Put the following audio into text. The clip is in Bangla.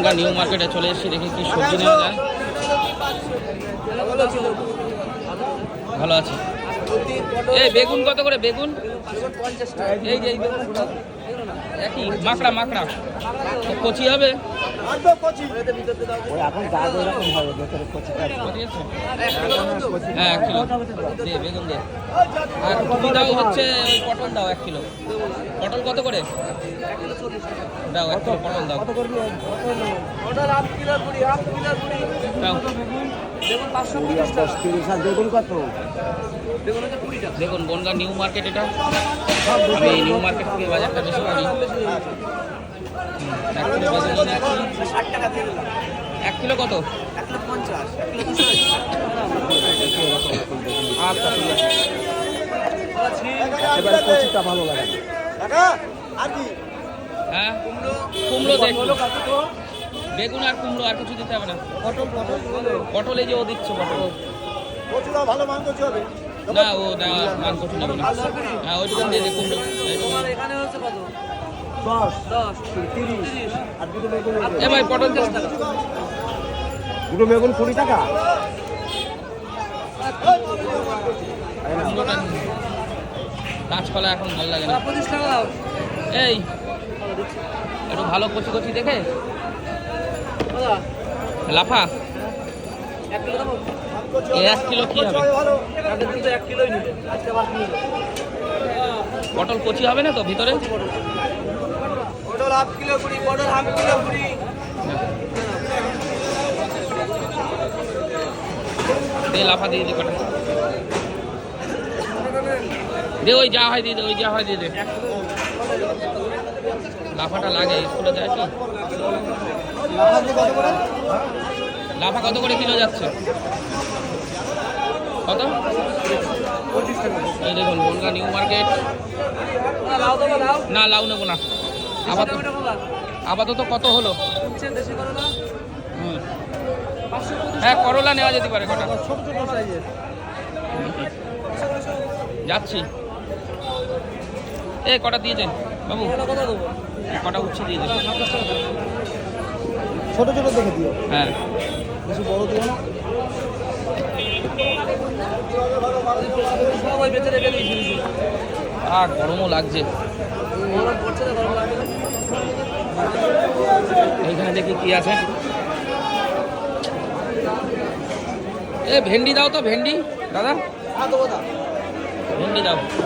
বনগাঁ নিউ মার্কেটে চলে এসেছি, দেখি কি সবজি নেওয়া যায়। ভালো আছে। এই বেগুন কত করে? বেগুন এই যে একই মাকড়া মাকড়া কচি হবে। হ্যাঁ 1 কিলো দে, বেগুন দে। আর তুমি দাও হচ্ছে ওই পটল দাও 1 কিলো। পটল কত করে দাও? 1 কিলো পটল দাও। দাও দেখুন বনগাঁ নিউ মার্কেট, এটা আমি নিউ মার্কেট থেকে বাজারটা বেশি করি। 1 কিলো বেগুন 1 কিলো কত? আচ্ছা ঠিক আছে। ভালো লাগে হ্যাঁ কুমড়ো দেখুন, বেগুন আর কুমড়ো, আর কিছু দিতে হবে না। পটল এই যে ও দিচ্ছে পটল। ভালো মান করতে হবে না ও মান করতে নেবে না। হ্যাঁ ওই দোকান দিয়ে দে কুমড়ো। এ ভাই পটল 10 টাকা। দুটো বেগুন 20 টাকা। কাঁচকলা এখন ভালো লাগে না। এই একটু ভালো কচি কচি দেখে লাফা 1 কিলো কি হবে? পটল কচি হবে না তো ভিতরে? দে লাফা দিয়ে দে কটা দে, ওই যা হয় দিয়ে দে, ওই যা হয় দিয়ে দে। লাফাটা লাগে স্কুলে যায় কি? লাফা কত করে কিলো যাচ্ছে? কত? এই দেখুন বনগাঁ নিউ মার্কেট। না লাউ নেবো না আপাতত। কত হলো? হ্যাঁ করলা নেওয়া যেতে পারে কটা। যাচ্ছি। এ কটা দিয়ে দেন বাবু, কটা উচ্ছে দিয়ে দেন। ছোট ছোট দেখে দিও। হ্যাঁ বেশি বড় দিও না। গরমও লাগছে। এইখানে দেখি কি আছে। এ ভেন্ডি দাও তো, ভেন্ডি দাদা, ভেন্ডি দাও।